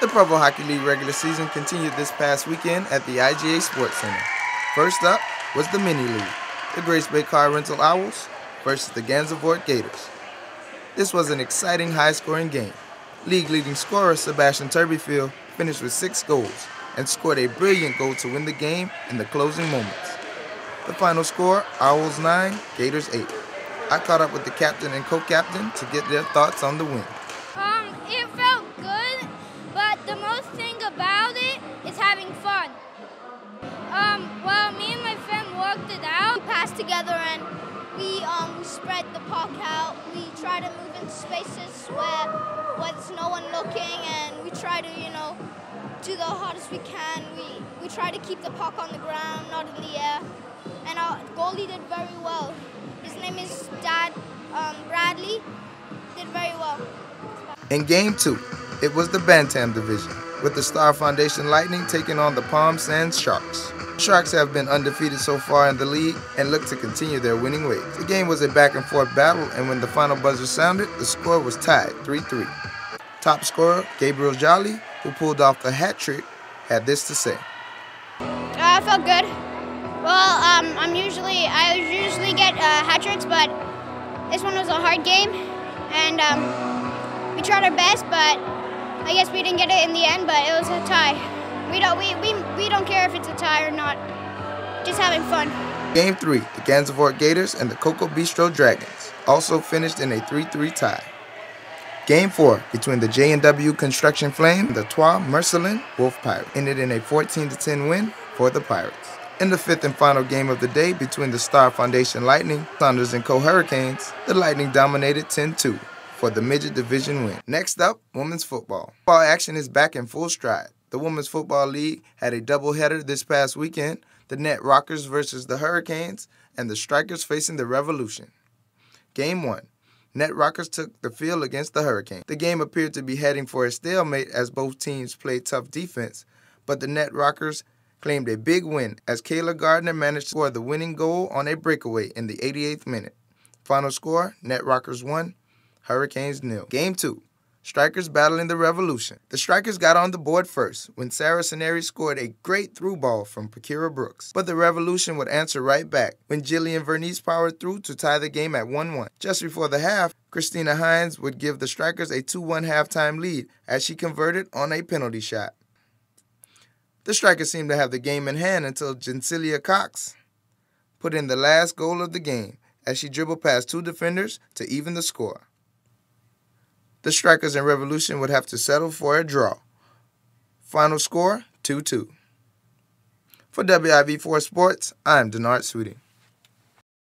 The Provo Hockey League regular season continued this past weekend at the IGA Sports Center. First up was the Mini League, the Grace Bay Car Rental Owls versus the Gansevoort Gators. This was an exciting high-scoring game. League-leading scorer Sebastian Turbyfield finished with 6 goals and scored a brilliant goal to win the game in the closing moments. The final score, Owls 9, Gators 8. I caught up with the captain and co-captain to get their thoughts on the win. It felt good, but the most thing about it is having fun. Well, me and my friend worked it out. We passed together and we spread the puck out. We try to move into spaces where there's no one looking, and we try to, do the hardest we can. We try to keep the puck on the ground, not in the air. And our goalie did very well. His name is Bradley. Did very well. In Game 2, it was the Bantam Division, with the Star Foundation Lightning taking on the Palm Sands Sharks. Sharks have been undefeated so far in the league and look to continue their winning ways. The game was a back-and-forth battle, and when the final buzzer sounded, the score was tied 3-3. Top scorer Gabriel Jolly, who pulled off the hat trick, had this to say. I felt good. Well, I usually get hat tricks, but this one was a hard game, and we tried our best, but I guess we didn't get it in the end. But it was a tie. We don't care if it's a tie or not. Just having fun. Game 3, the Gansevoort Gators and the Coco Bistro Dragons also finished in a 3-3 tie. Game 4, between the J&W Construction Flame and the Trois Mercelin Wolf Pirates, ended in a 14-10 win for the Pirates. In the 5th and final game of the day between the Star Foundation Lightning, Saunders and Co Hurricanes, the Lightning dominated 10-2 for the Midget Division win. Next up, women's football. Football action is back in full stride. The Women's Football League had a doubleheader this past weekend, the Net Rockers versus the Hurricanes, and the Strikers facing the Revolution. Game 1. Net Rockers took the field against the Hurricanes. The game appeared to be heading for a stalemate as both teams played tough defense, but the Net Rockers claimed a big win as Kayla Gardner managed to score the winning goal on a breakaway in the 88th minute. Final score, Net Rockers 1, Hurricanes 0. Game 2. Strikers battling the Revolution. The Strikers got on the board first when Sarah Saneri scored a great through ball from Pakira Brooks. But the Revolution would answer right back when Jillian Vernice powered through to tie the game at 1-1. Just before the half, Christina Hines would give the Strikers a 2-1 halftime lead as she converted on a penalty shot. The Strikers seemed to have the game in hand until Gensilia Cox put in the last goal of the game as she dribbled past 2 defenders to even the score. The Strikers and Revolution would have to settle for a draw. Final score, 2-2. For WIV4 Sports, I'm Denard Sweeting.